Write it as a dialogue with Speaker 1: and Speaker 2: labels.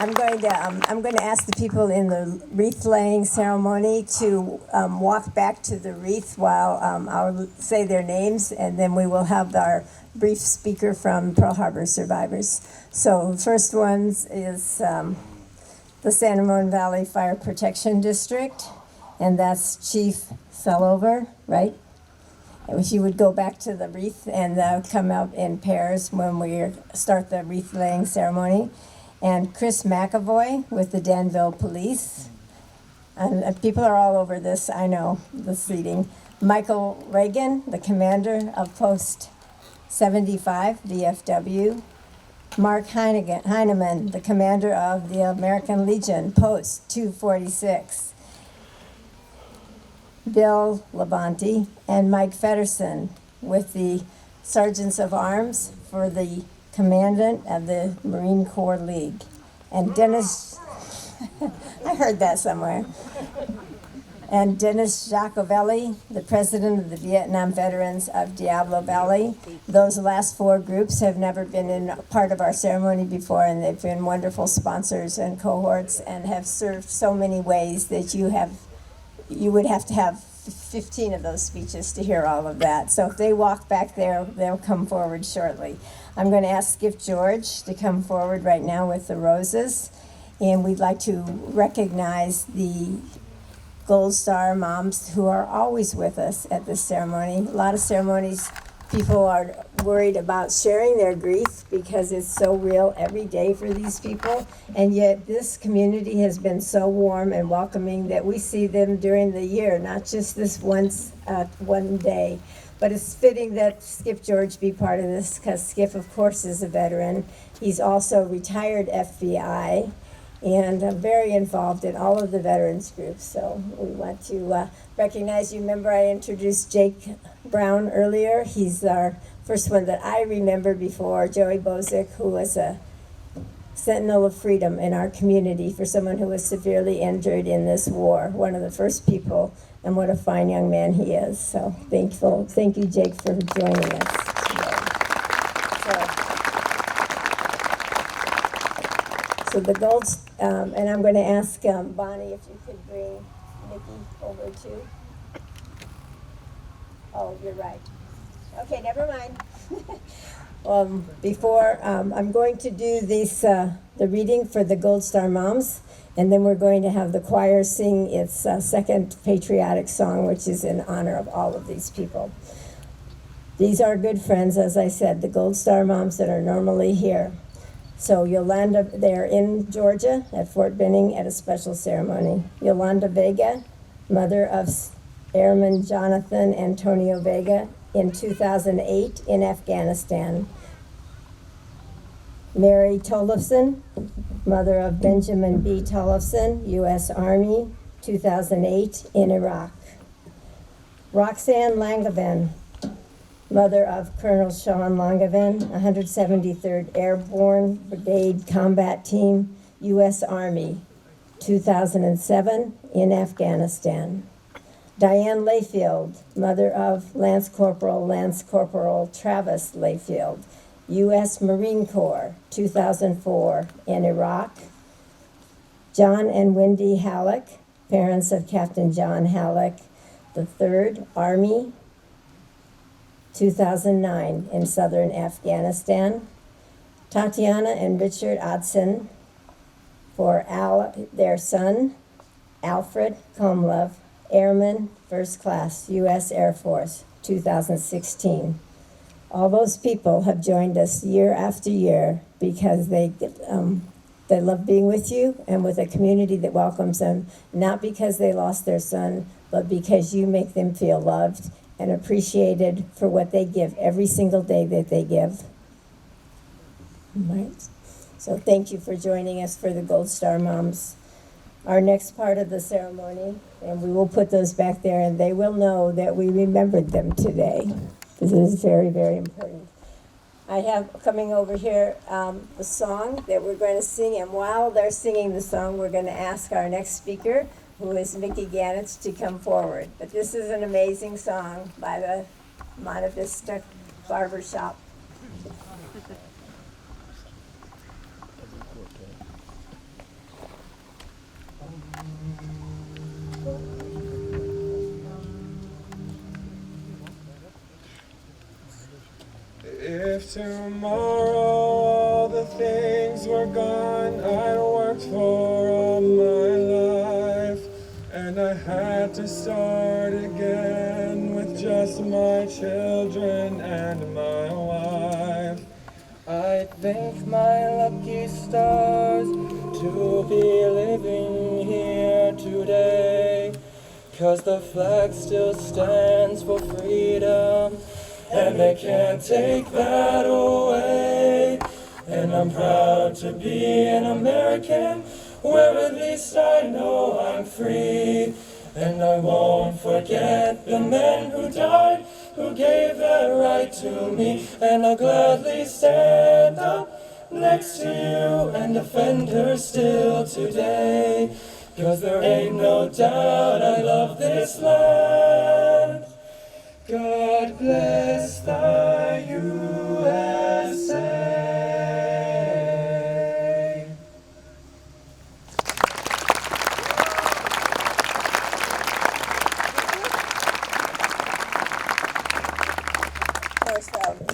Speaker 1: I'm going to ask the people in the wreath-laying ceremony to walk back to the wreath while I'll say their names, and then we will have our brief speaker from Pearl Harbor survivors. So first one is the San Ramon Valley Fire Protection District, and that's Chief Flyover, right? If you would go back to the wreath and come out in pairs when we start the wreath-laying ceremony. And Chris McAvoy with the Danville Police. And people are all over this, I know, the seating. Michael Reagan, the commander of Post 75, DFW. Mark Heineman, the commander of the American Legion, Post 246. Bill Labonte and Mike Feddersen with the Sergeants of Arms for the Commandant of the Marine Corps League. And Dennis, I heard that somewhere. And Dennis Giacovelli, the president of the Vietnam Veterans of Diablo Valley. Those last four groups have never been in part of our ceremony before, and they've been wonderful sponsors and cohorts and have served so many ways that you would have to have 15 of those speeches to hear all of that. So if they walk back there, they'll come forward shortly. I'm going to ask Skip George to come forward right now with the roses. And we'd like to recognize the Gold Star moms who are always with us at this ceremony. A lot of ceremonies, people are worried about sharing their grief because it's so real every day for these people. And yet this community has been so warm and welcoming that we see them during the year, not just this one day. But it's fitting that Skip George be part of this because Skip, of course, is a veteran. He's also retired FBI and very involved in all of the veterans groups. So we want to recognize you. Remember I introduced Jake Brown earlier. He's our first one that I remember before Joey Bozick, who was a sentinel of freedom in our community for someone who was severely injured in this war. One of the first people, and what a fine young man he is. So thank you, Jake, for joining us today. So the golds, and I'm going to ask Bonnie if you could bring Nikki over too. Oh, you're right. Okay, never mind. Before I'm going to do the reading for the Gold Star Moms, and then we're going to have the choir sing its second patriotic song, which is in honor of all of these people. These are good friends, as I said, the Gold Star Moms that are normally here. So Yolanda, they're in Georgia at Fort Benning at a special ceremony. Yolanda Vega, mother of Airman Jonathan Antonio Vega, in 2008 in Afghanistan. Mary Tollefson, mother of Benjamin B. Tollefson, U.S. Army, 2008 in Iraq. Roxanne Langevin, mother of Colonel Sean Langevin, 173rd Airborne Brigade Combat Team, U.S. Army, 2007 in Afghanistan. Diane Layfield, mother of Lance Corporal Travis Layfield, U.S. Marine Corps, 2004 in Iraq. John and Wendy Halleck, parents of Captain John Halleck, the 3rd Army, 2009 in southern Afghanistan. Tatiana and Richard Odson, for their son, Alfred Komlov, Airman, First Class, U.S. Air Force, 2016. All those people have joined us year after year because they love being with you and with a community that welcomes them, not because they lost their son, but because you make them feel loved and appreciated for what they give every single day that they give. Right. So thank you for joining us for the Gold Star Moms. Our next part of the ceremony, and we will put those back there, and they will know that we remembered them today. This is very, very important. I have coming over here the song that we're going to sing, and while they're singing the song, we're going to ask our next speaker, who is Mickey Ganitch, to come forward. But this is an amazing song by the Monte Vista Barbershop.
Speaker 2: If tomorrow all the things were gone I'd worked for all my life, and I had to start again with just my children and my wife, I'd thank my lucky stars to be living here today, 'cause the flag still stands for freedom, and they can't take that away. And I'm proud to be an American, where at least I know I'm free. And I won't forget the men who died, who gave that right to me. And I'll gladly stand up next to you and defend her still today, 'cause there ain't no doubt I love this land. God bless the